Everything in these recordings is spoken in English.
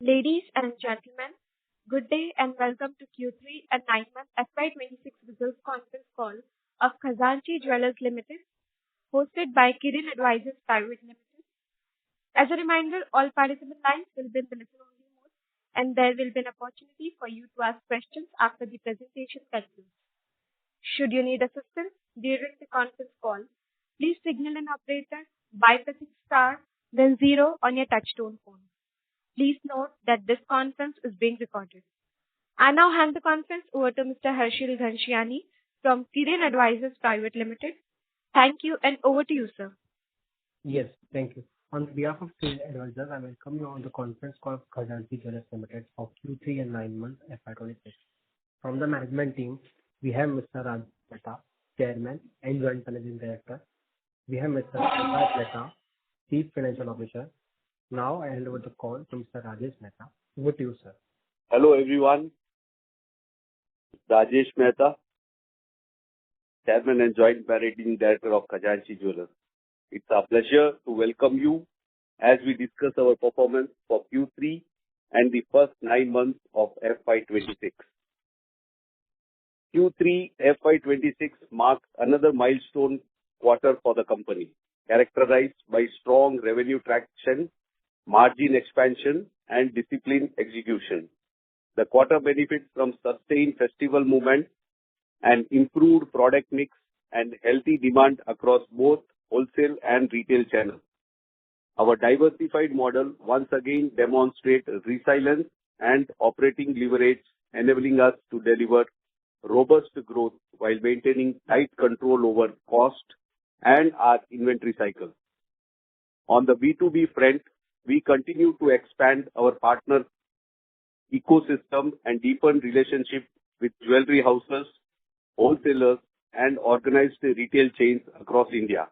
Ladies and gentlemen, good day and welcome to Q3 and 9-month FY26 results conference call of Khazanchi Jewellers Limited, hosted by Kirin Advisors Private Limited. As a reminder, all participant lines will be in the listen-only mode, and there will be an opportunity for you to ask questions after the presentation concludes. Should you need assistance during the conference call, please signal an operator by pressing star, then zero on your touchtone phone. Please note that this conference is being recorded. I now hand the conference over to Mr. Harshil Ghanshyani from Kirin Advisors Private Limited. Thank you, and over to you, sir. Yes, thank you. On behalf of Kirin Advisors, I welcome you on the conference call of Khazanchi Jewellers Limited for Q3 and 9 months FY26. From the management team, we have Mr. Raj Mehta, Chairman and Joint Managing Director. We have Mr. Prakash Mehta, Chief Financial Officer. Now I hand over the call to Mr. Rajesh Mehta. Over to you, sir. Hello everyone, Rajesh Mehta, Chairman and Joint Managing Director of Khazanchi Jewellers. It's a pleasure to welcome you as we discuss our performance for Q3 and the first 9 months of FY26. Q3 FY26 marks another milestone quarter for the company, characterized by strong revenue traction, margin expansion, and disciplined execution. The quarter benefits from sustained festival movement and improved product mix and healthy demand across both wholesale and retail channels. Our diversified model once again demonstrates resilience and operating leverage, enabling us to deliver robust growth while maintaining tight control over cost and our inventory cycle. On the B2B front, we continue to expand our partner ecosystem and deepen relationships with jewelry houses, wholesalers, and organized retail chains across India.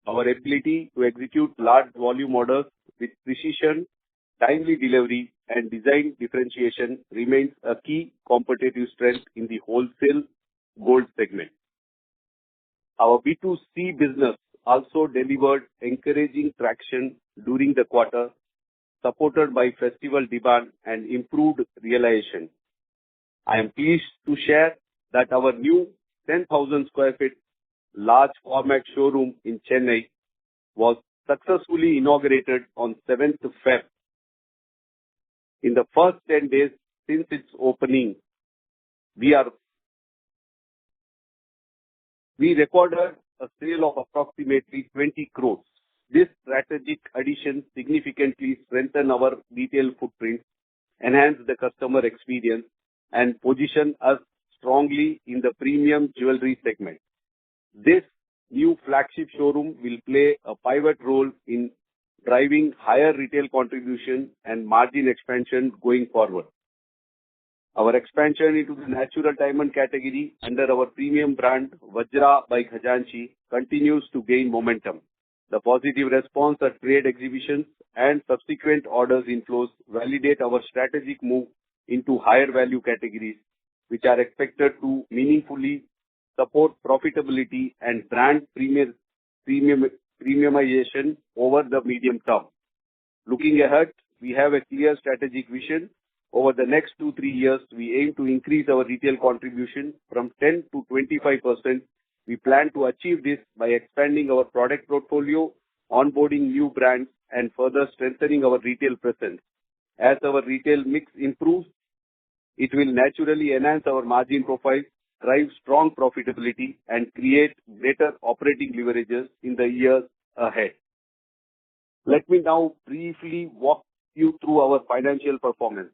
Our ability to execute large volume orders with precision, timely delivery, and design differentiation remains a key competitive strength in the wholesale gold segment. Our B2C business also delivered encouraging traction during the quarter, supported by festival demand and improved realization. I am pleased to share that our new 10,000 sq ft large format showroom in Chennai was successfully inaugurated on 7th Feb. In the first 10 days since its opening, we recorded a sale of approximately 20 crores. This strategic addition significantly strengthened our retail footprint, enhanced the customer experience, and positioned us strongly in the premium jewelry segment. This new flagship showroom will play a pivot role in driving higher retail contribution and margin expansion going forward. Our expansion into the natural diamond category under our premium brand Vajra by Khazanchi continues to gain momentum. The positive response at trade exhibitions and subsequent orders inflows validate our strategic move into higher value categories, which are expected to meaningfully support profitability and brand premiumization over the medium term. Looking ahead, we have a clear strategic vision. Over the next 2-3 years, we aim to increase our retail contribution from 10 to 25%. We plan to achieve this by expanding our product portfolio, onboarding new brands, and further strengthening our retail presence. As our retail mix improves, it will naturally enhance our margin profile, drive strong profitability, and create greater operating leverages in the years ahead. Let me now briefly walk you through our financial performance.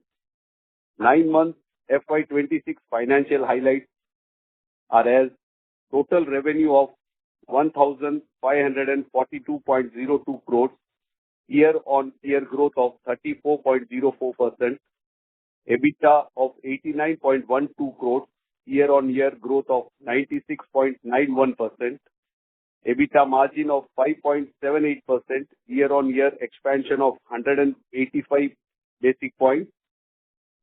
9 months FY26 financial highlights are as total revenue of 1,542.02 crores, year-on-year growth of 34.04%, EBITDA of 89.12 crores, year-on-year growth of 96.91%, EBITDA margin of 5.78%, year-on-year expansion of 185 basis points,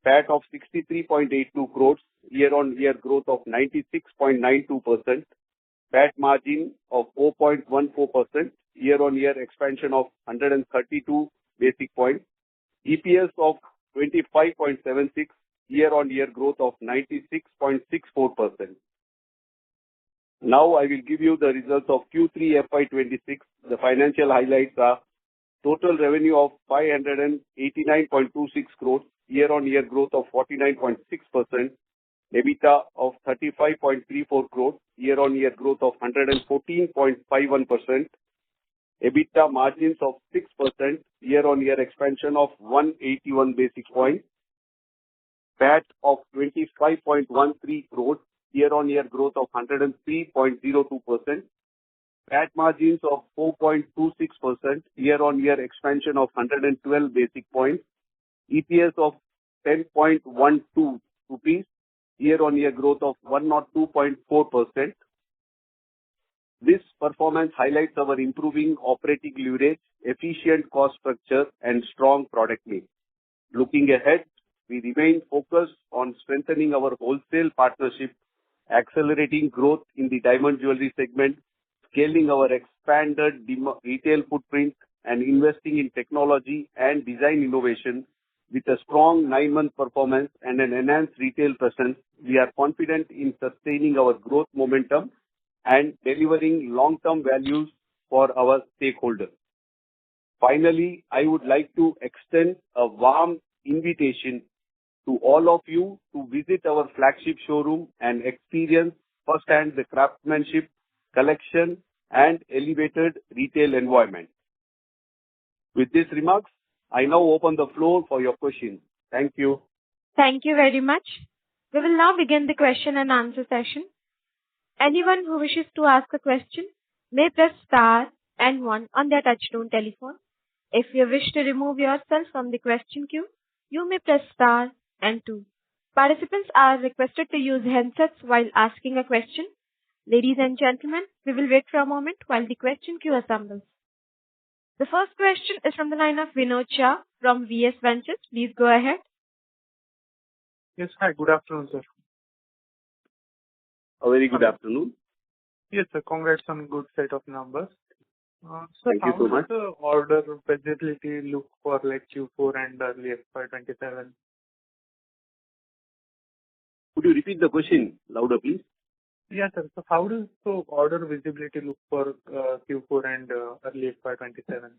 PAT of 63.82 crores, year-on-year growth of 96.92%, PAT margin of 4.14%, year-on-year expansion of 132 basis points, EPS of 25.76, year-on-year growth of 96.64%. Now I will give you the results of Q3 FY26. The financial highlights are total revenue of 589.26 crores, year-on-year growth of 49.6%. EBITDA of 35.34 crores, year-on-year growth of 114.51%. EBITDA margins of 6%, year-on-year expansion of 181 basis points. PAT of 25.13 crores, year-on-year growth of 103.02%. PAT margins of 4.26%, year-on-year expansion of 112 basis points. EPS of 10.12 rupees, year-on-year growth of 102.4%. This performance highlights our improving operating leverage, efficient cost structure, and strong product mix. Looking ahead, we remain focused on strengthening our wholesale partnership, accelerating growth in the diamond jewelry segment, scaling our expanded retail footprint, and investing in technology and design innovation. With a strong 9-month performance and an enhanced retail presence, we are confident in sustaining our growth momentum and delivering long-term values for our stakeholders. Finally, I would like to extend a warm invitation to all of you to visit our flagship showroom and experience firsthand the craftsmanship, collection, and elevated retail environment. With these remarks, I now open the floor for your questions. Thank you. Thank you very much. We will now begin the question and answer session. Anyone who wishes to ask a question may press star and 1 on their touchtone telephone. If you wish to remove yourself from the question queue, you may press star and 2. Participants are requested to use handsets while asking a question. Ladies and gentlemen, we will wait for a moment while the question queue assembles. The first question is from the line of Vinod Shah from VS Ventures. Please go ahead. Yes, hi. Good afternoon, sir. A very good afternoon. Yes, sir. Congrats on good set of numbers. Thank you so much. How does the order visibility look for like Q4 and early FY27? Could you repeat the question louder, please? Yes, sir. So how does the order visibility look for Q4 and early FY27?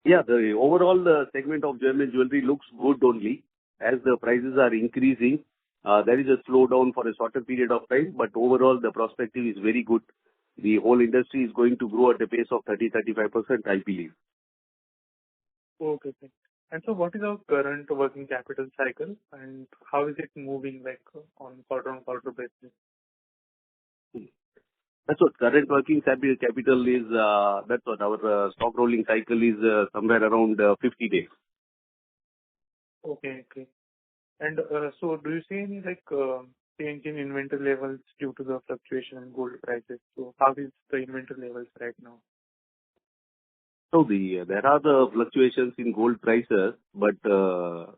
Yeah, the overall segment of German jewelry looks good only. As the prices are increasing, there is a slowdown for a shorter period of time, but overall the perspective is very good. The whole industry is going to grow at a pace of 30-35%, I believe. Okay, sir. And so what is our current working capital cycle and how is it moving like on quarter basis? That's what current working capital is. That's what our stock rolling cycle is, somewhere around 50 days. Okay. And so do you see any like change in inventory levels due to the fluctuation in gold prices? So how is the inventory levels right now? So there are the fluctuations in gold prices, but the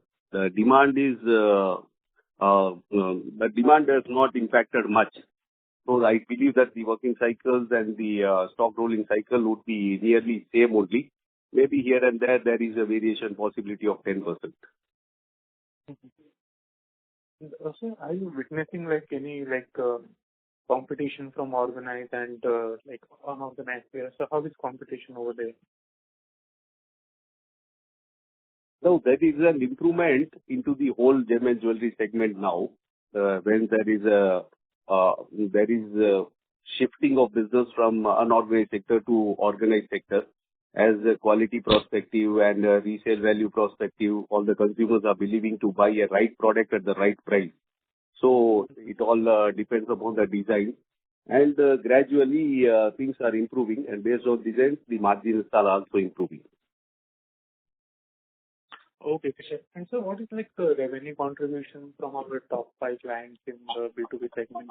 demand has not impacted much. So I believe that the working cycles and the stock rolling cycle would be nearly same only. Maybe here and there is a variation possibility of 10%. And also, are you witnessing like any competition from organized and like unorganized players? So how is competition over there? No, there is an improvement into the whole German jewelry segment now. When there is a shifting of business from unorganized sector to organized sector, as a quality perspective and a resale value perspective, all the consumers are believing to buy a right product at the right price. So it all depends upon the design. And gradually things are improving, and based on designs, the margins are also improving. Okay, sure. And so what is like the revenue contribution from our top 5 clients in the B2B segment?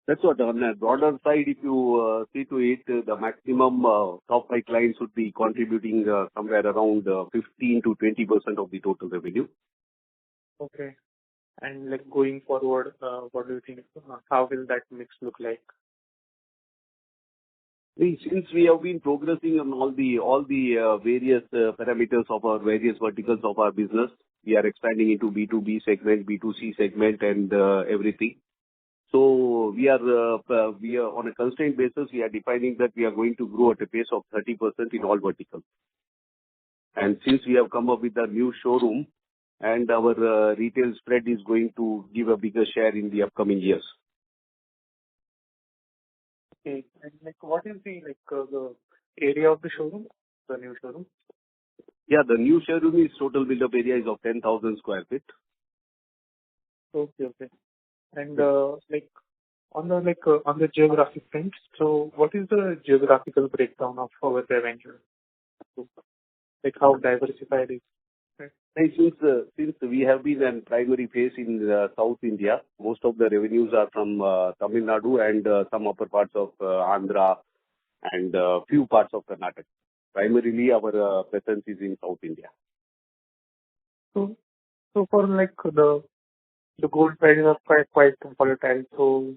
That's what on a broader side, if you see to it, the maximum top 5 clients would be contributing somewhere around 15 to 20% of the total revenue. Okay. And like going forward, what do you think? How will that mix look like? Since we have been progressing on all the various parameters of our various verticals of our business, we are expanding into B2B segment, B2C segment, and everything. So we are on a constrained basis, we are defining that we are going to grow at a pace of 30% in all verticals. And since we have come up with a new showroom, and our retail spread is going to give a bigger share in the upcoming years. Okay. And like, what is the area of the showroom, the new showroom? Yeah, the new showroom is total build-up area is of 10,000 square feet. Okay, okay. And on the geographic front, so what is the geographical breakdown of our revenue? Like how diversified is it? Hey, since we have been a primary base in South India, most of the revenues are from Tamil Nadu and some upper parts of Andhra and few parts of Karnataka. Primarily, our presence is in South India. So for like the gold prices are quite volatile. So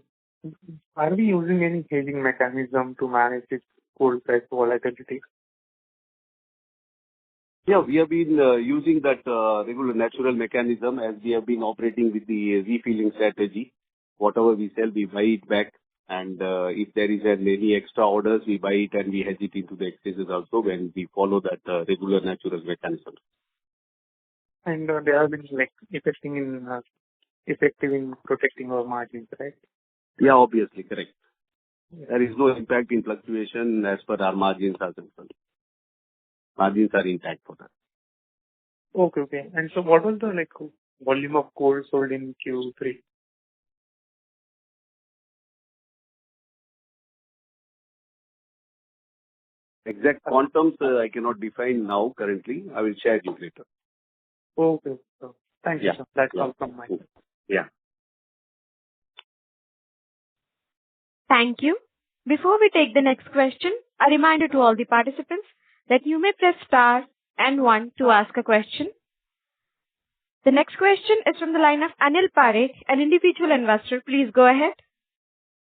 are we using any hedging mechanism to manage this gold price volatility? Yeah, we have been using that regular natural mechanism as we have been operating with the refilling strategy. Whatever we sell, we buy it back. And if there is any extra orders, we buy it and we hedge it into the exchanges also when we follow that regular natural mechanism. And they have been like effective in protecting our margins, right? Yeah, obviously, correct. Yeah. There is no impact in fluctuation as per our margins are concerned. Margins are intact for that. Okay, okay. And so what was the volume of gold sold in Q3? Exact quantums I cannot define now currently. I will share you later. Okay. So thank you, Yeah. sir. That's Yeah. all from my side. Yeah. Thank you. Before we take the next question, a reminder to all the participants that you may press star and 1 to ask a question. The next question is from the line of Anil Parekh, an individual investor. Please go ahead.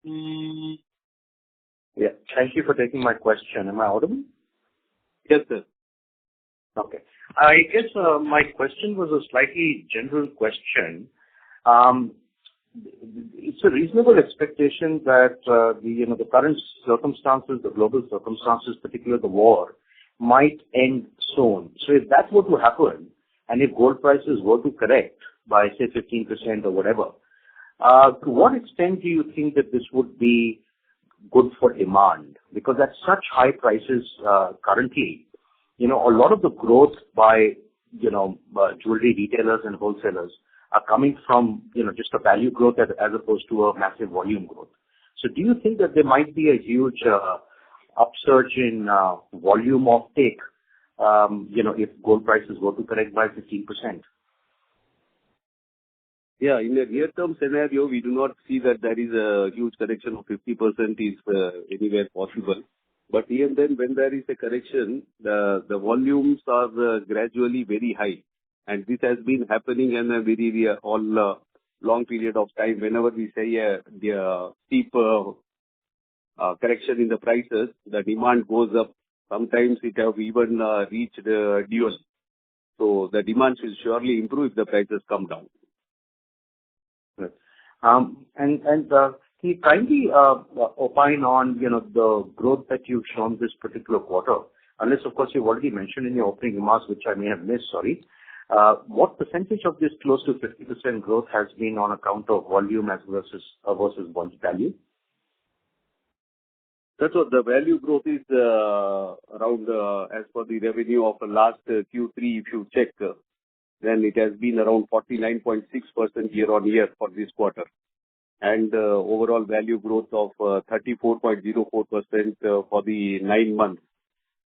Yeah. Thank you for taking my question. Am I audible? Yes, sir. Okay. I guess my question was a slightly general question. It's a reasonable expectation that the current circumstances, the global circumstances, particularly the war, might end soon. So if that were to happen, and if gold prices were to correct by say 15% or whatever, to what extent do you think that this would be good for demand? Because at such high prices currently, a lot of the growth by jewelry retailers and wholesalers are coming from just a value growth as opposed to a massive volume growth. So do you think that there might be a huge upsurge in volume of take if gold prices were to correct by 15%? Yeah, in a near-term scenario, we do not see that there is a huge correction of 50% is anywhere possible. But even then, when there is a correction, the volumes are gradually very high. And this has been happening in a very long period of time. Whenever we say the steep correction in the prices, the demand goes up. Sometimes it have even reached dual. So the demand will surely improve if the prices come down. Right. Can you kindly opine on the growth that you've shown this particular quarter? Unless, of course, you've already mentioned in your opening remarks, which I may have missed, sorry. What percentage of this close to 50% growth has been on account of volume as versus value? That's what the value growth is around, as per the revenue of the last Q3, if you check, then it has been around 49.6% year-on-year for this quarter. And overall value growth of 34.04% for the 9 months.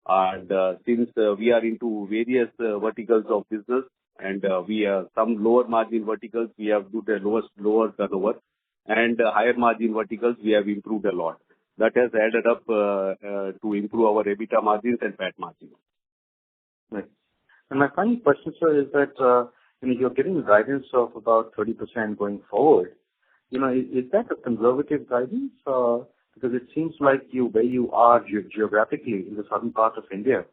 And since we are into various verticals of business and we have some lower margin verticals, we have do the lower turnover, and higher margin verticals, we have improved a lot. That has added up to improve our EBITDA margins and PAT margins. Right. And my final question, sir, is that you're giving guidance of about 30% going forward. Is that a conservative guidance? Because it seems like where you are geographically in the southern part of India,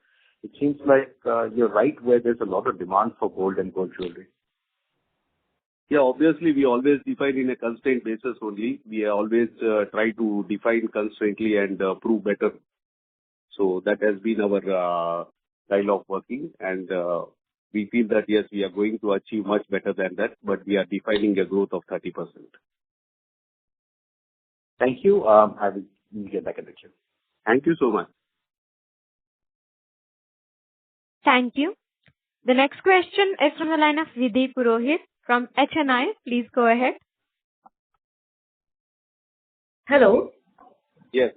it seems like you're right where there's a lot of demand for gold and gold jewelry. Yeah, obviously, we always define in a constraint basis only. We always try to define constraintly and prove better. So that has been our style of working, and we feel that, yes, we are going to achieve much better than that, but we are defining a growth of 30%. Thank you. I will get back at the queue. Thank you so much. Thank you. The next question is from the line of Vidhi Purohit from HNI. Please go ahead. Hello. Yes.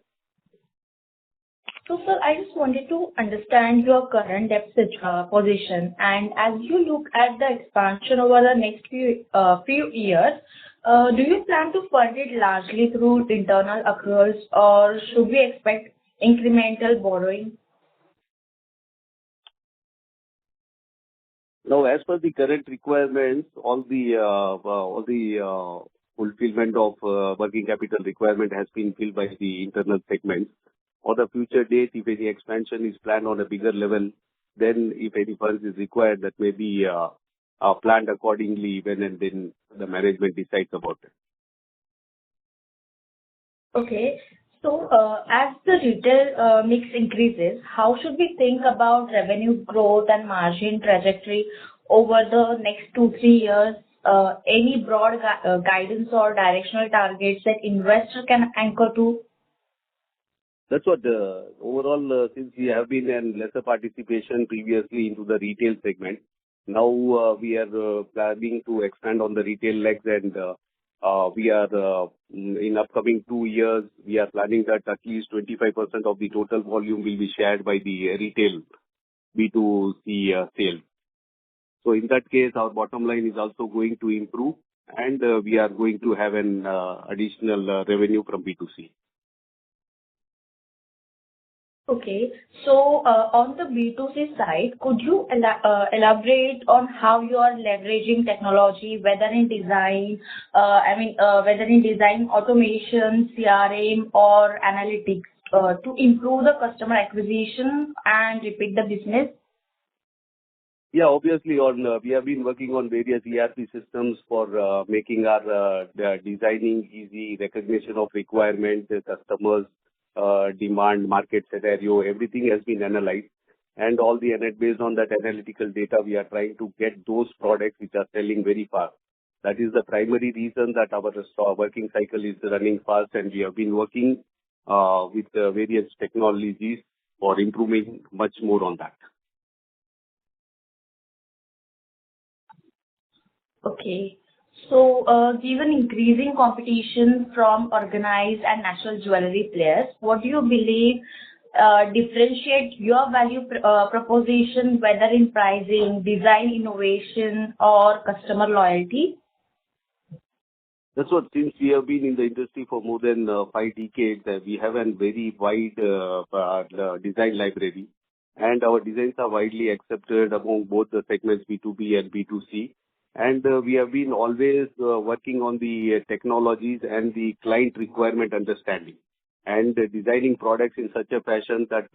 So, sir, I just wanted to understand your current debt position, and as you look at the expansion over the next few years, do you plan to fund it largely through internal accruals, or should we expect incremental borrowing? Now, as per the current requirements, all the fulfillment of working capital requirement has been filled by the internal segments. For the future date, if any expansion is planned on a bigger level, then if any funds is required, that may be planned accordingly when and then the management decides about it. Okay. So, as the retail mix increases, how should we think about revenue growth and margin trajectory over the next 2-3 years? Any broad guidance or directional targets that investor can anchor to? That's what overall, since we have been in lesser participation previously into the retail segment, now we are planning to expand on the retail legs, and we are in upcoming 2 years, we are planning that at least 25% of the total volume will be shared by the retail B2C sales. So in that case, our bottom line is also going to improve, and we are going to have an additional revenue from B2C. Okay. So, on the B2C side, could you elaborate on how you are leveraging technology, whether in design, whether in design, automation, CRM, or analytics, to improve the customer acquisition and repeat the business? Yeah, obviously, we have been working on various ERP systems for making our designing easy, recognition of requirements, customers, demand, market scenario, everything has been analyzed. And all the based on that analytical data, we are trying to get those products which are selling very fast. That is the primary reason that our working cycle is running fast, and we have been working with various technologies for improving much more on that. Okay. So, given increasing competition from organized and national jewelry players, what do you believe differentiate your value proposition, whether in pricing, design innovation, or customer loyalty? That's what, since we have been in the industry for more than 5 decades, we have a very wide design library, and our designs are widely accepted among both the segments B2B and B2C. And we have been always working on the technologies and the client requirement understanding, and designing products in such a fashion that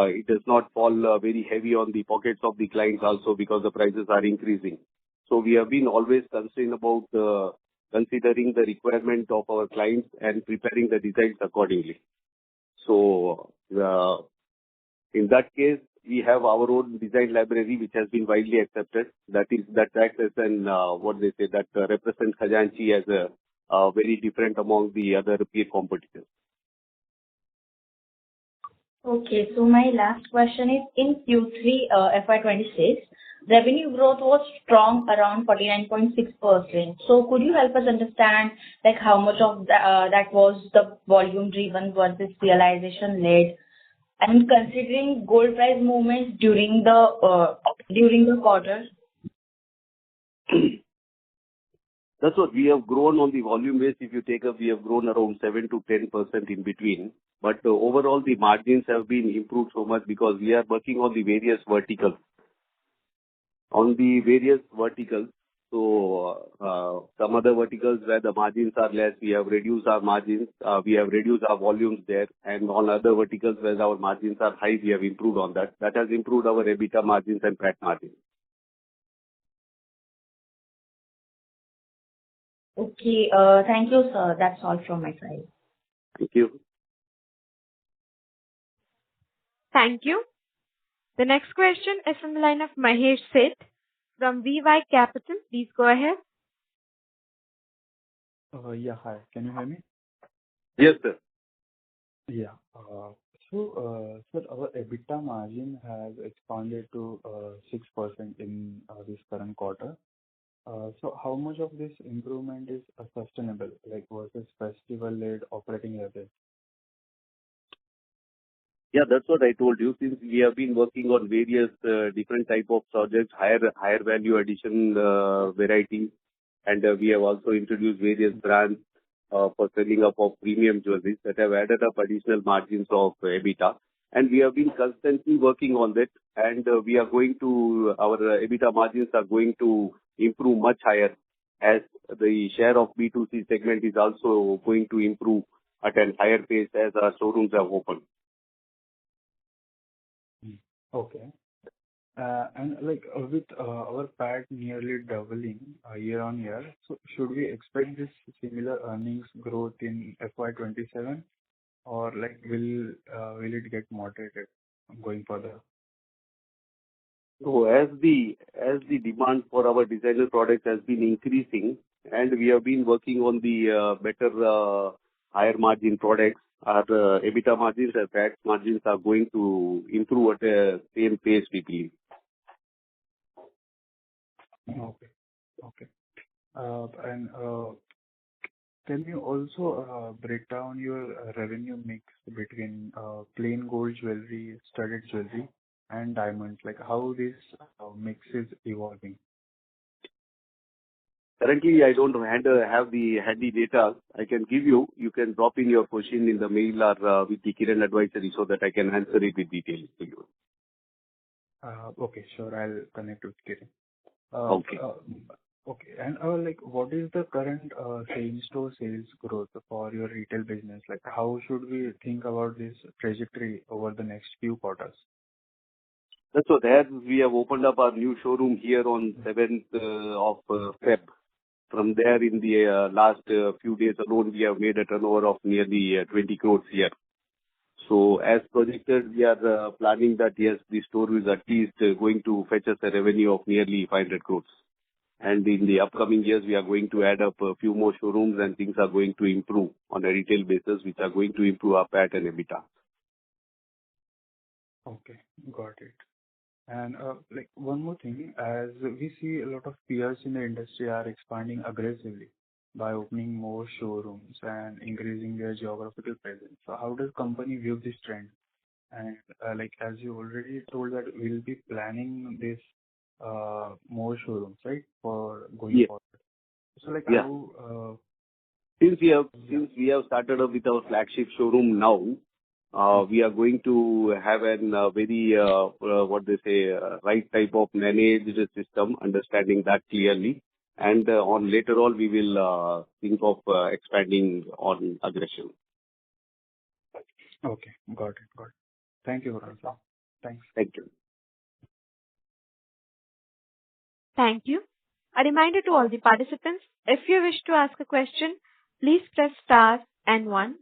it does not fall very heavy on the pockets of the clients also, because the prices are increasing. So we have been always concerned about considering the requirement of our clients and preparing the designs accordingly. So in that case, we have our own design library which has been widely accepted. That acts as an represents Khazanchi as a very different among the other peer competitors. Okay, so my last question is, in Q3 FY26, revenue growth was strong, around 49.6%. So could you help us understand like how much of that was the volume driven versus realization led? And considering gold price movements during the quarter? That's what we have grown on the volume base. If you take up, we have grown around 7 to 10% in between. But overall, the margins have been improved so much because we are working on the various verticals. On the various verticals, So some other verticals where the margins are less, we have reduced our margins, we have reduced our volumes there. And on other verticals where our margins are high, we have improved on that. That has improved our EBITDA margins and PAT margins. Okay. Thank you, sir. That's all from my side. Thank you. Thank you. The next question is from the line of Mahesh Seth from VY Capital. Please go ahead. Yeah, hi. Can you hear me? Yes, sir. Yeah. Sir, our EBITDA margin has expanded to 6% in this current quarter. So how much of this improvement is sustainable, like versus festival-led operating leverage? Yeah, that's what I told you. Since we have been working on various different type of projects, higher value addition varieties, and we have also introduced various brands for selling up of premium jewelry that have added up additional margins of EBITDA. And we have been constantly working on that, and we are going to, our EBITDA margins are going to improve much higher as the share of B2C segment is also going to improve at a higher pace as our showrooms have opened. Okay. And like with our PAT nearly doubling year on year, so should we expect this similar earnings growth in FY27, or like will it get moderated going further? So as the demand for our designer products has been increasing, and we have been working on the better higher margin products, our EBITDA margins and PAT margins are going to improve at the same pace, we believe. Okay. Okay. And can you also break down your revenue mix between plain gold jewelry, studded jewelry, and diamonds? Like how this mix is evolving? Currently, I don't have the handy data. I can give you. You can drop in your question in the mail or with the Kiran advisory so that I can answer it with details to you. Okay, sure. I'll connect with Kiran. Okay. Okay. And like, what is the current same-store sales growth for your retail business? Like, how should we think about this trajectory over the next few quarters? That's what. As we have opened up our new showroom here on 7th of Feb. From there, in the last few days alone, we have made a turnover of nearly 20 crores here. So as projected, we are planning that, yes, the store is at least going to fetch us a revenue of nearly 500 crores. And in the upcoming years, we are going to add up a few more showrooms and things are going to improve on a retail basis, which are going to improve our PAT and EBITDA. Okay, got it. And like one more thing, as we see a lot of peers in the industry are expanding aggressively by opening more showrooms and increasing their geographical presence. So how does company view this trend? And like as you already told that we'll be planning this more showrooms, right, for going forward. So like how since we have started up with our flagship showroom now, we are going to have a very right type of managed system, understanding that clearly, and on later on we will think of expanding on aggression. Okay, got it. Thank you, Varun. Thanks. Thank you. Thank you. A reminder to all the participants, if you wish to ask a question, please press star and 1.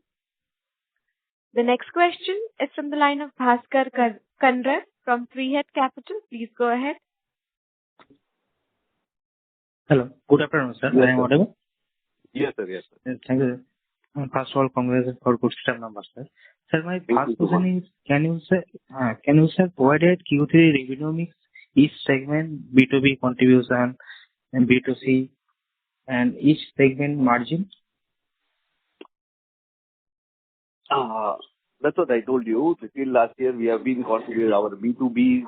The next question is from the line of Bhaskar Kandrar from Three Head Capital. Please go ahead. Hello. Good afternoon, sir. Yes, I am audible? Yes, sir. Yes, sir. Thank you. First of all, congratulations for good set numbers, sir. Sir, my first question is, can you provide a Q3 revenue mix, each segment, B2B contribution and B2C, and each segment margin? That's what I told you. Till last year, we have been contributing our B2B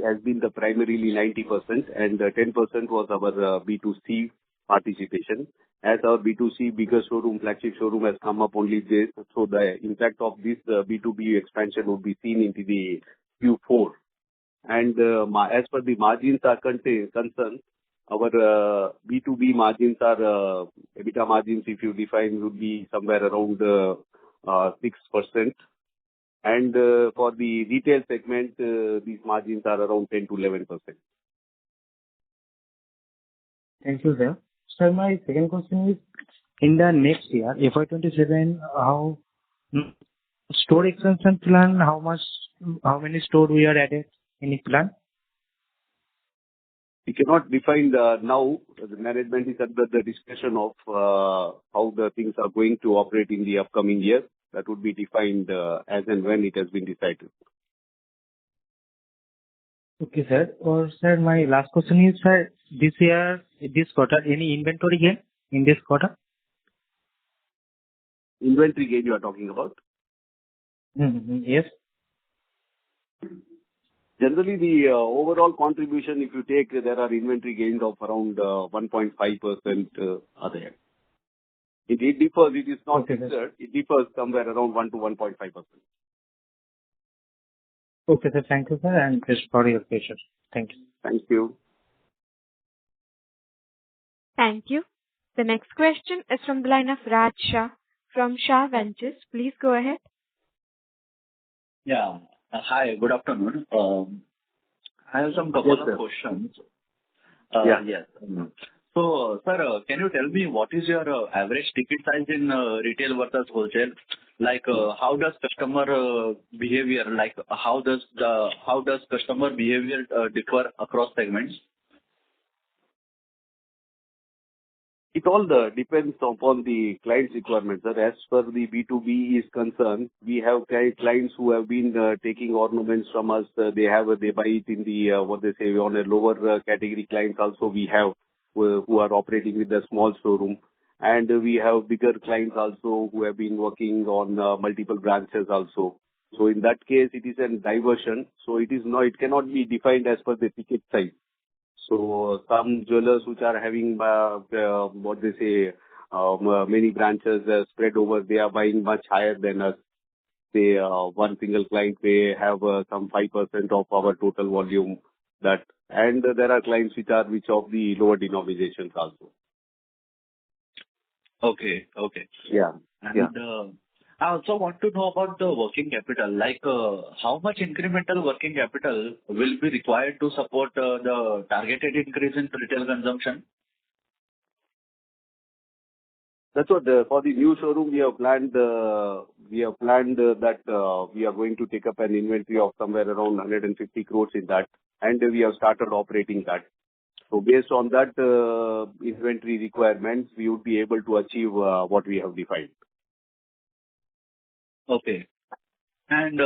has been the primarily 90%, and 10% was our B2C participation. As our B2C bigger showroom, flagship showroom has come up only this, so the impact of this B2B expansion will be seen into the Q4. And as per the margins are concerned, Our B2B margins are EBITDA margins, if you define, would be somewhere around 6%. And for the retail segment, these margins are around 10 to 11%. Thank you, sir. Sir, my second question is, in the next year, FY27, how store expansion plan, how many store we are added? Any plan? We cannot define now. The management is under the discussion of how the things are going to operate in the upcoming year. That would be defined as and when it has been decided. Okay, sir. Or sir, my last question is, sir, this quarter, any inventory gain in this quarter? Inventory gain you are talking about? Yes. Generally, the overall contribution, if you take, there are inventory gains of around 1.5% are there. It differs. It is not Okay, fixed. sir. It differs somewhere around 1 to 1.5%. Okay, sir. Thank you, sir, and just for your patience. Thank you. Thank you. Thank you. The next question is from the line of Raj Shah from Shah Ventures. Please go ahead. Yeah. Hi, good afternoon. I have some couple of questions. Yeah. Yes. So, sir, can you tell me what is your average ticket size in retail versus wholesale? Like, how does customer behavior, like, how does customer behavior differ across segments? It all depends upon the client's requirements. Sir. As per the B2B is concerned, we have clients who have been taking ornaments from us. They buy it in the, on a lower category clients also we have who are operating with a small showroom. And we have bigger clients also who have been working on multiple branches also. So in that case, it is a diversion. So it cannot be defined as per the ticket size. So some jewelers which are having, many branches spread over, they are buying much higher than us. Say one single client may have some 5% of our total volume. And there are clients which of the lower denominations also. Okay. Yeah. And I also want to know about the working capital. Like, how much incremental working capital will be required to support the targeted increase in retail consumption? That's what for the new showroom we have planned. We have planned that we are going to take up an inventory of somewhere around 150 crores in that, and we have started operating that. So based on that inventory requirements, we would be able to achieve what we have defined. Okay. And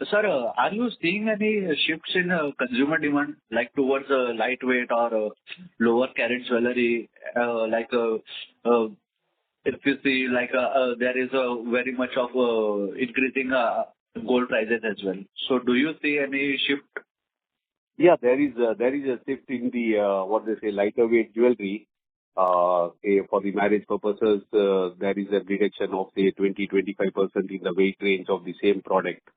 sir, are you seeing any shifts in consumer demand, like towards lightweight or lower carat jewelry? If you see, there is very much of increasing gold prices as well. So do you see any shift? Yeah, there is a shift in the lighter weight jewelry. For the marriage purposes, there is a reduction of say 20-25% in the weight range of the same product.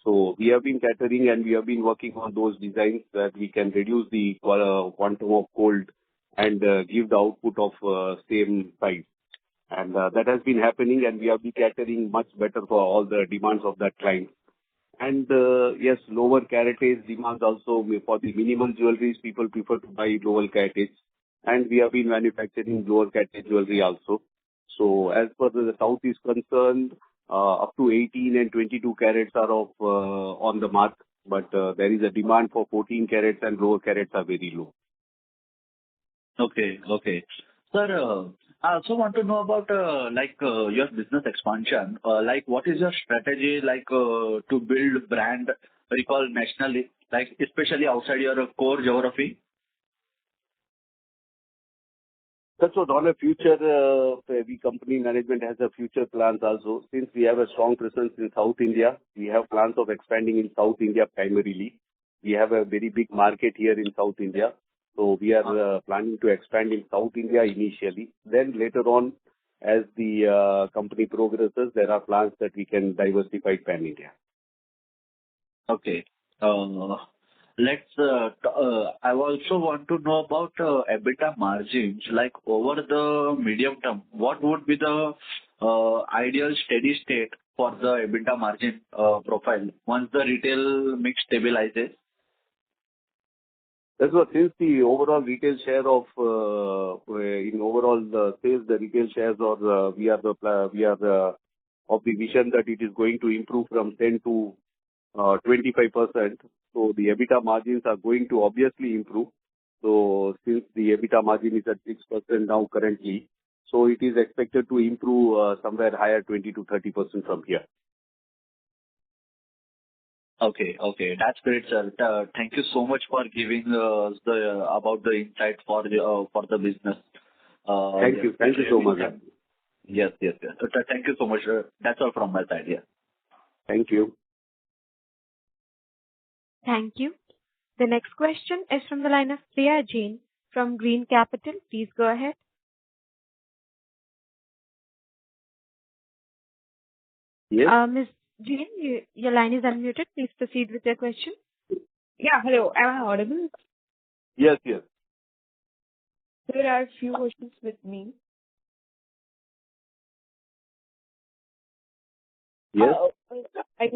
So we have been catering and we have been working on those designs that we can reduce the quantum of gold and give the output of same size. And that has been happening, and we have been catering much better for all the demands of that client. And yes, lower caratage demands also for the minimal jewelries, people prefer to buy lower caratage. And we have been manufacturing lower caratage jewelry also. So as per the South is concerned, up to 18 and 22 carats are on the mark, but there is a demand for 14 carats and lower carats are very low. Okay. Sir, I also want to know about your business expansion. What is your strategy to build brand recall nationally, especially outside your core geography? That's what on a future, the company management has a future plans also. Since we have a strong presence in South India, we have plans of expanding in South India primarily. We have a very big market here in South India. So we are planning to expand in South India initially. Then later on, as the company progresses, there are plans that we can diversify pan-India. Okay. I also want to know about EBITDA margins, like over the medium term, what would be the ideal steady state for the EBITDA margin profile once the retail mix stabilizes? That's what, since the overall retail share of in overall sales, the retail shares are we are of the vision that it is going to improve from 10 to 25%. So the EBITDA margins are going to obviously improve. So since the EBITDA margin is at 6% now currently, so it is expected to improve somewhere higher 20 to 30% from here. Okay, that's great, sir. Thank you so much for giving about the insight for the business. Thank you. Thank you so much. Yes. Thank you so much. That's all from my side. Yeah. Thank you. Thank you. The next question is from the line of Priya Jain from Green Capital. Please go ahead. Yes. Ms. Jain, your line is unmuted. Please proceed with your question. Yeah, hello. Am I audible? Yes. There are a few questions with me. Yes. I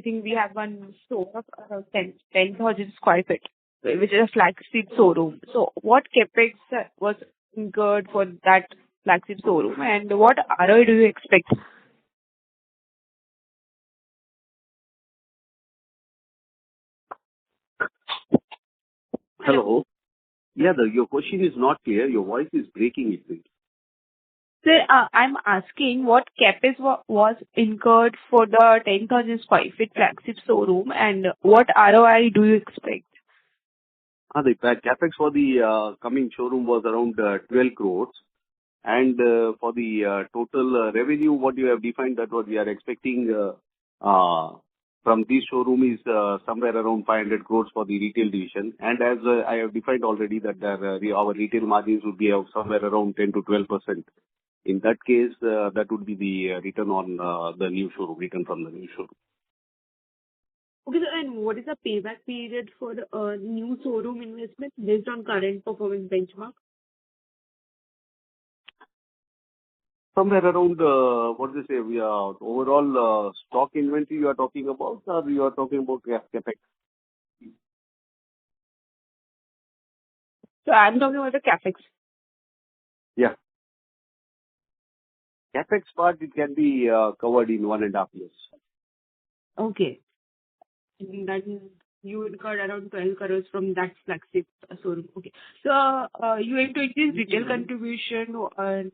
think we have one store of around 10,000 square feet, which is a flagship showroom. So what capex was incurred for that flagship showroom, and what ROI do you expect? Hello. Yeah, your question is not clear. Your voice is breaking, it seems. Sir, I'm asking what capex was incurred for the 10,000 square feet flagship showroom, and what ROI do you expect? The capex for the coming showroom was around 12 crores. And for the total revenue, what you have defined, that what we are expecting from this showroom is somewhere around 500 crores for the retail division. And as I have defined already, that our retail margins would be of somewhere around 10 to 12%. In that case, that would be the return on the new showroom, return from the new showroom. Okay, sir, and what is the payback period for the new showroom investment based on current performance benchmark? Somewhere around, we are overall stock inventory you are talking about, or you are talking about capex? So I'm talking about the capex. Yeah. Capex part, it can be covered in 1.5 years. Okay. That means you incurred around 12 crores from that flagship showroom. Okay. So you aim to increase retail contribution and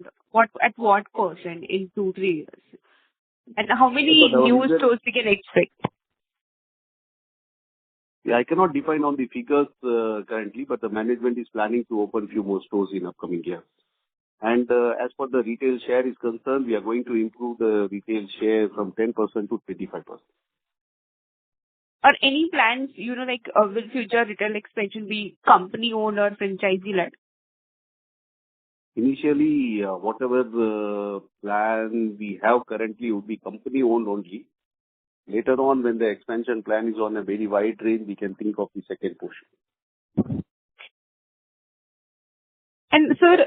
at what percent in 2-3 years? And how many new stores we can expect? Yeah, I cannot define on the figures currently, but the management is planning to open few more stores in upcoming years. And as for the retail share is concerned, we are going to improve the retail share from 10% to 25%. Or any plans, will future retail expansion be company-owned or franchisee-led? Initially, whatever the plan we have currently would be company-owned only. Later on, when the expansion plan is on a very wide range, we can think of the second portion. And sir,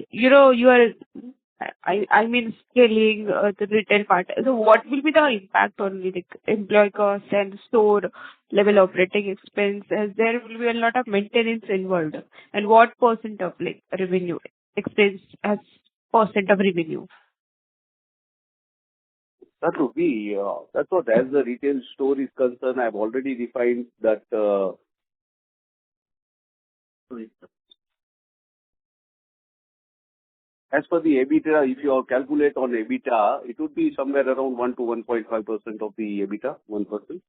you are, scaling the retail part. So what will be the impact on employee cost and store level operating expense, as there will be a lot of maintenance involved? And what percent of revenue expense as percent of revenue? That would be, that's what, as the retail store is concerned, I have already defined that. As per the EBITDA, if you calculate on EBITDA, it would be somewhere around 1 to 1.5% of the EBITDA, 1%.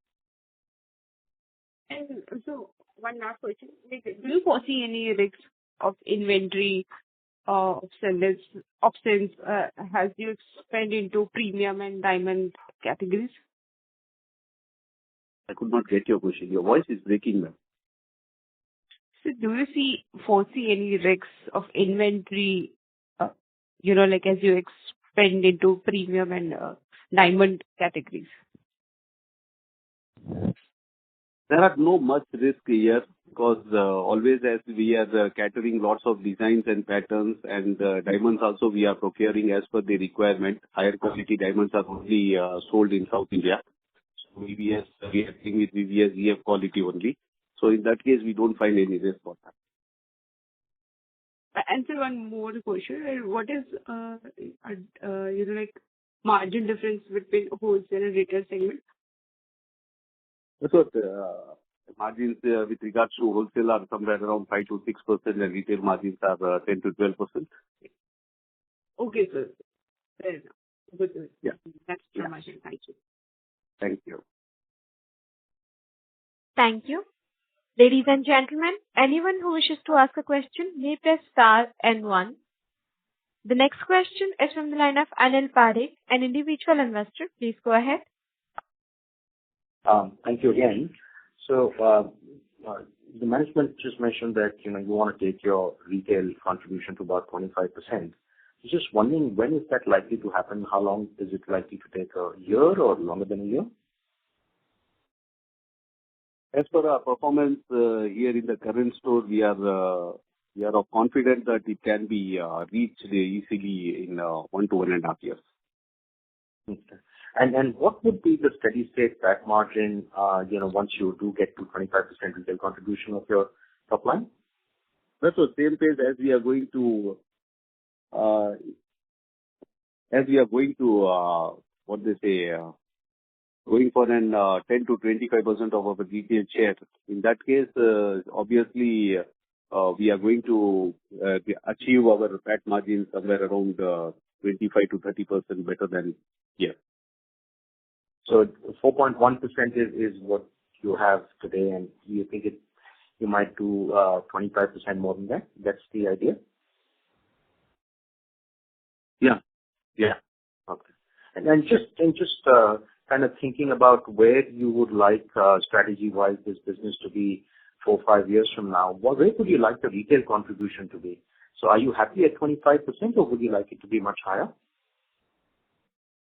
And so, one last question. Do you foresee any risks of inventory obsolescence as you expand into premium and diamond categories? I could not get your question. Your voice is breaking, ma'am. So, do you foresee any risks of inventory, as you expand into premium and diamond categories? There are no much risk here because always as we are catering lots of designs and patterns and diamonds also we are procuring as per the requirement. Higher quality diamonds are only sold in South India. So VVS, we are dealing with VVS EF quality only. So in that case, we don't find any risk for that. Answer one more question. What is, like margin difference between wholesale and retail segment? So margins with regards to wholesale are somewhere around 5 to 6% and retail margins are 10 to 12%. Okay, sir. Fair enough. Good. Yeah. That's from my side. Thank you. Thank you. Thank you. Ladies and gentlemen, anyone who wishes to ask a question may press star and one. The next question is from the line of Anil Parekh, an individual investor. Please go ahead. Thank you again. So, the management just mentioned that, you want to take your retail contribution to about 25%. Just wondering, when is that likely to happen? How long is it likely to take? A year or longer than a year? As per our performance here in the current store, we are confident that it can be reached easily in 1 to 1.5 years. Okay. And what would be the steady state PAT margin, once you do get to 25% retail contribution of your top line? That's the same pace as we are going to, going for an 10 to 25% of our retail share. In that case, obviously, we are going to achieve our PAT margin somewhere around 25 to 30% better than here. So 4.1% is what you have today, and you think you might do 25% more than that? That's the idea? Yeah. Okay. And then just kind of thinking about where you would like strategy-wise this business to be 4 or 5 years from now, where would you like the retail contribution to be? So are you happy at 25% or would you like it to be much higher?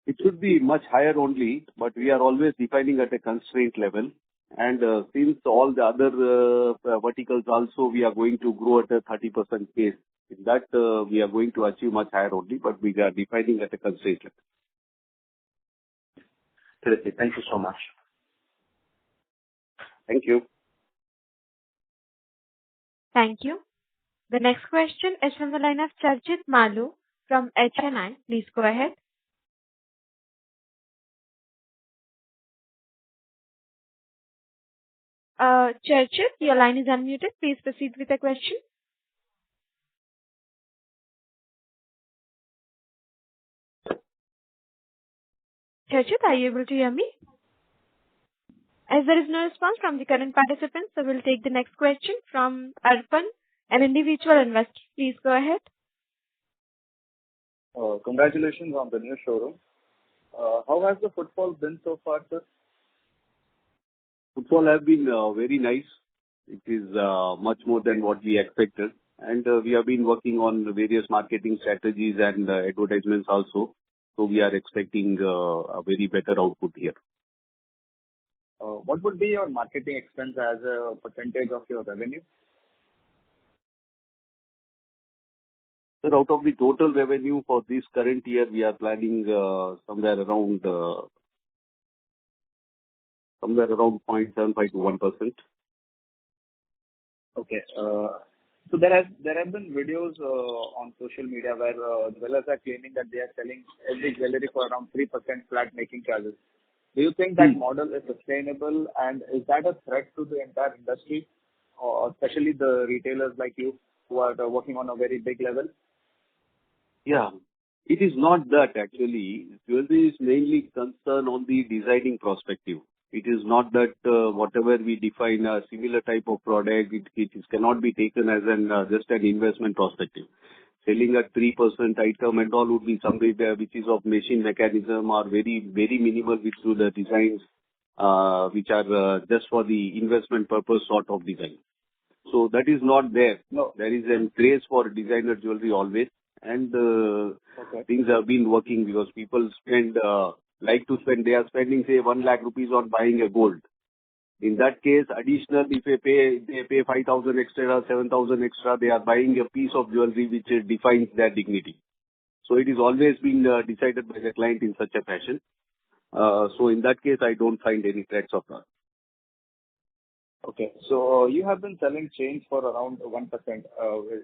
It should be much higher only, but we are always defining at a constraint level. And since all the other verticals also we are going to grow at a 30% pace, in that we are going to achieve much higher only, but we are defining at a constraint level. Terrific. Thank you so much. Thank you. Thank you. The next question is from the line of Charjit Malu from HNI. Please go ahead. Charjit, your line is unmuted. Please proceed with the question. Charjit, are you able to hear me? As there is no response from the current participants, so we'll take the next question from Arpan, an individual investor. Please go ahead. Congratulations on the new showroom. How has the footfall been so far, sir? Footfall has been very nice. It is much more than what we expected. And we have been working on various marketing strategies and advertisements also. So we are expecting a very better output here. What would be your marketing expense as a percentage of your revenue? So out of the total revenue for this current year, we are planning somewhere around 0.75 to 1%. Okay. So there have been videos on social media where dwellers are claiming that they are selling every jewelry for around 3% flat making charges. Do you think that model is sustainable, and is that a threat to the entire industry, or especially the retailers like you who are working on a very big level? Yeah, it is not that actually. Jewelry is mainly concerned on the designing perspective. It is not that whatever we define a similar type of product, it cannot be taken as just an investment perspective. Selling a 3% item and all would be something which is of machine mechanism or very, very minimal which do the designs which are just for the investment purpose sort of design. So that is not there. No. There is a craze for designer jewelry always, and things have been working because people they are spending say 1 lakh rupees on buying a gold. In that case, additional, if they pay 5,000 extra, 7,000 extra, they are buying a piece of jewelry which defines their dignity. So it is always been decided by the client in such a fashion. So in that case, I don't find any threats of that. Okay. So you have been selling chains for around 1%,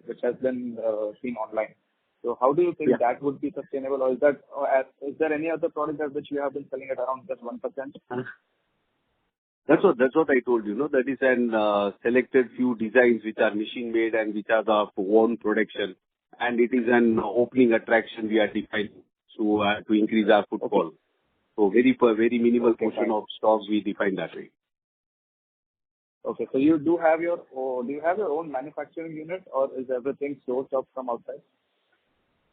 which has been seen online. So how do you think that would be sustainable, or is there any other product at which you have been selling at around just 1%? That's what I told you. No, that is an selected few designs which are machine made and which are the own production, and it is an opening attraction we are defining to increase our footfall. So very minimal portion of stocks we define that way. Okay. So you do have your own manufacturing unit, or is everything sourced up from outside?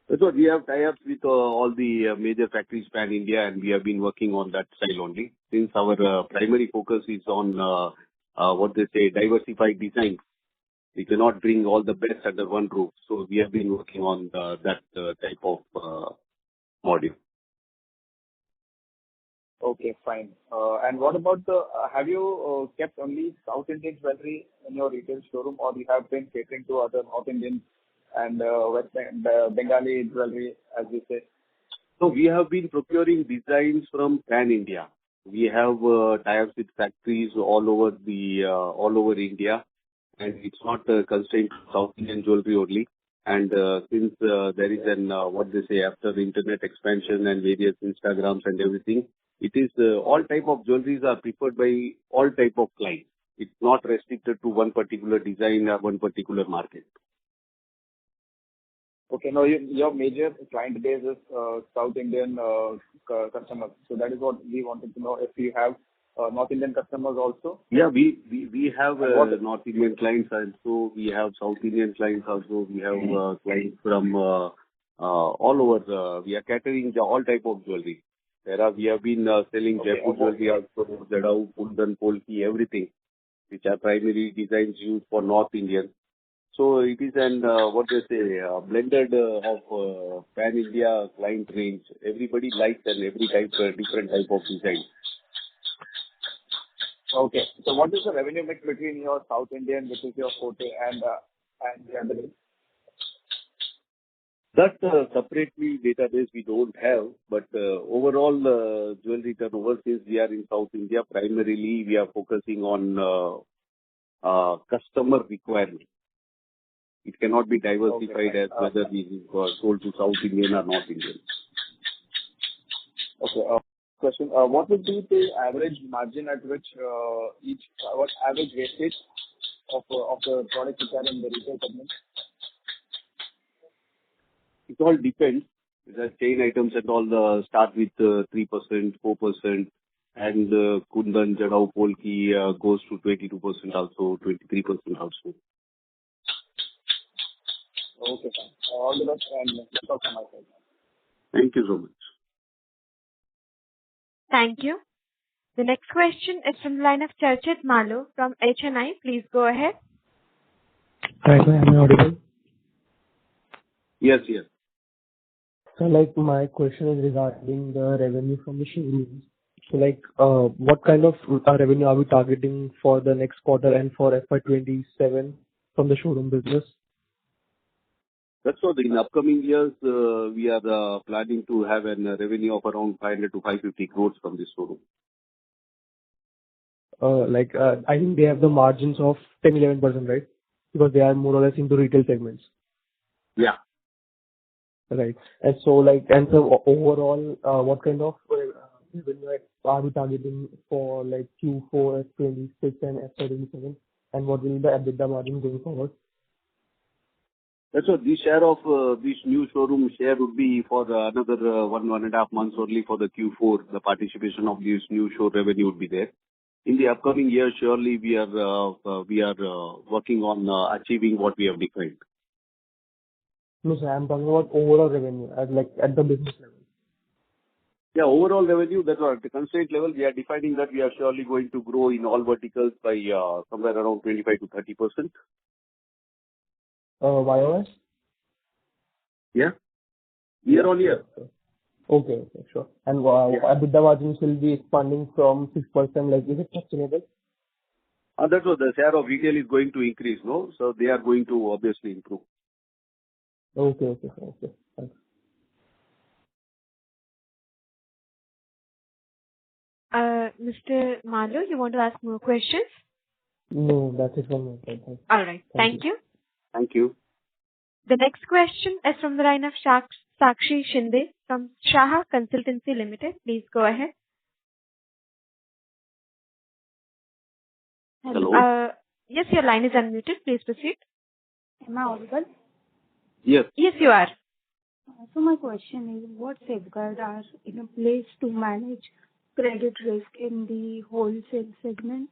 That's what we have tie-ups with all the major factories pan India, and we have been working on that style only. Since our primary focus is on diversified design, we cannot bring all the best under one roof. So we have been working on that type of module. Okay, fine. And what about have you kept only South Indian jewelry in your retail showroom, or you have been catering to other North Indian and Bengali jewelry, as we say? So we have been procuring designs from pan India. We have tie-ups with factories all over India, and it's not constrained to South Indian jewelry only. And since there is after the internet expansion and various Instagrams and everything, it is all type of jewelries are preferred by all type of clients. It's not restricted to one particular design or one particular market. Okay. Now, your major client base is South Indian customers. So that is what we wanted to know, if you have North Indian customers also. Yeah, we have North Indian clients also. We have South Indian clients also. We have clients from all over. We are catering all type of jewelry. We have been selling Jaipur jewelry also, Jadau, Kundan, Polki, everything, which are primary designs used for North Indian. So it is blended of pan India client range. Everybody likes and different type of design. Okay. So what is the revenue mix between your South Indian, which is your forte, and the other? That separately database we don't have, but overall jewelry turnover, since we are in South India, primarily we are focusing on customer requirement. It cannot be diversified as whether this is sold to South Indian or North Indian. Okay. Question: what would be the average margin at which what average wastage of the products which are in the retail segment? It all depends. The chain items and all start with 3%, 4%, and Kundan, Jadau, Polki goes to 22% also, 23% also. Okay, fine. All the best, and that's all from my side. Thank you so much. Thank you. The next question is from the line of Charchit Malo from HNI. Please go ahead. Hi, sir. Am I audible? Yes. So, my question is regarding the revenue from the showrooms. So, what kind of revenue are we targeting for the next quarter and for FY27 from the showroom business? That's what in upcoming years we are planning to have a revenue of around 500 to 550 crores from this showroom. I think they have the margins of 10-11%, right? Because they are more or less into retail segments. Yeah. Right. And so, overall, what kind of revenue are we targeting for Q4, F26 and F27? And what will be the EBITDA margin going forward? That's what the share of this new showroom share would be for another 1.5 months only for the Q4. The participation of this new show revenue would be there. In the upcoming year, surely we are working on achieving what we have defined. No, sir, I'm talking about overall revenue at the business level. Yeah, overall revenue, that's what at the constraint level, we are defining that we are surely going to grow in all verticals by somewhere around 25 to 30%. YOS? Yeah. Year on year. Okay, sure. And EBITDA margins will be expanding from 6%. Is it sustainable? That's what the share of retail is going to increase, no? So they are going to obviously improve. Okay, okay, sir. Okay. Thanks. Mr. Malu, you want to ask more questions? No, that's it from my side. Thanks. All right. Thank Thank you. Thank you. The next question is from the line of Sakshi Shinde from Shaha Consultancy Limited. Please go ahead. Hello. Yes, your line is unmuted. Please proceed. Am I audible? Yes. Yes, you are. So my question is, what safeguards are in a place to manage credit risk in the wholesale segment?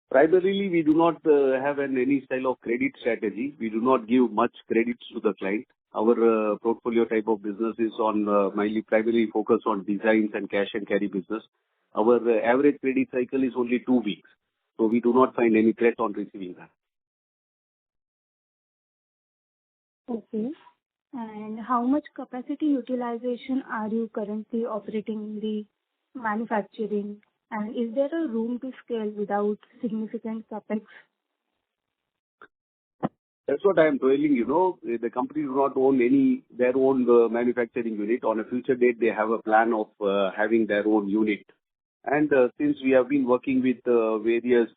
Primarily, we do not have any style of credit strategy. We do not give much credits to the client. Our portfolio type of business is on primarily focused on designs and cash and carry business. Our average credit cycle is only 2 weeks, so we do not find any threat on receiving that. Okay. And how much capacity utilization are you currently operating in the manufacturing? And is there a room to scale without significant capex? That's what I am telling you. Know, the company do not own their own manufacturing unit. On a future date, they have a plan of having their own unit. And since we have been working with various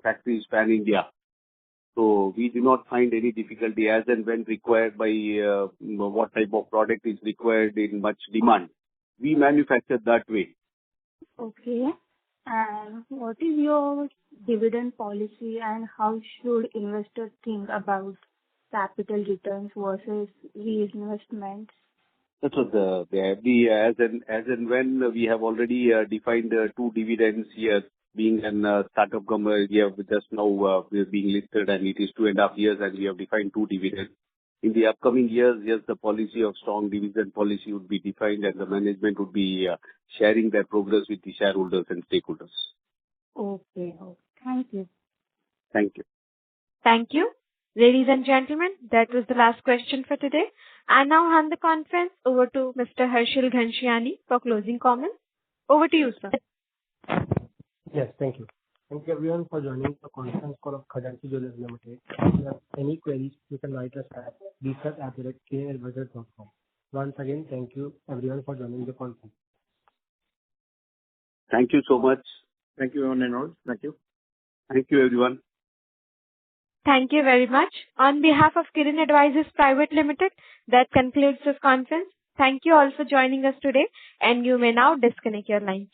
factories pan India, so we do not find any difficulty as and when required by what type of product is required in much demand. We manufacture that way. Okay. And what is your dividend policy and how should investors think about capital returns versus reinvestments? That's what the FD as and when we have already defined 2 dividends here. Being a startup company, we have just now we're being listed and it is 2.5 years and we have defined 2 dividends. In the upcoming years, yes, the policy of strong dividend policy would be defined and the management would be sharing their progress with the shareholders and stakeholders. Okay. Thank you. Thank you. Thank you. Ladies and gentlemen, that was the last question for today. I now hand the conference over to Mr. Harshil Ghanshyani for closing comments. Over to you, sir. Yes, thank you. Thank you everyone for joining the conference call of Khazanchi Jewellers Limited. If you have any queries, you can write us at research@kadvisors.com. Once again, thank you everyone for joining the conference. Thank you so much. Thank you, everyone and all. Thank you. Thank you, everyone. Thank you very much. On behalf of Kirin Advisors Private Limited, that concludes this conference. Thank you all for joining us today, and you may now disconnect your lines.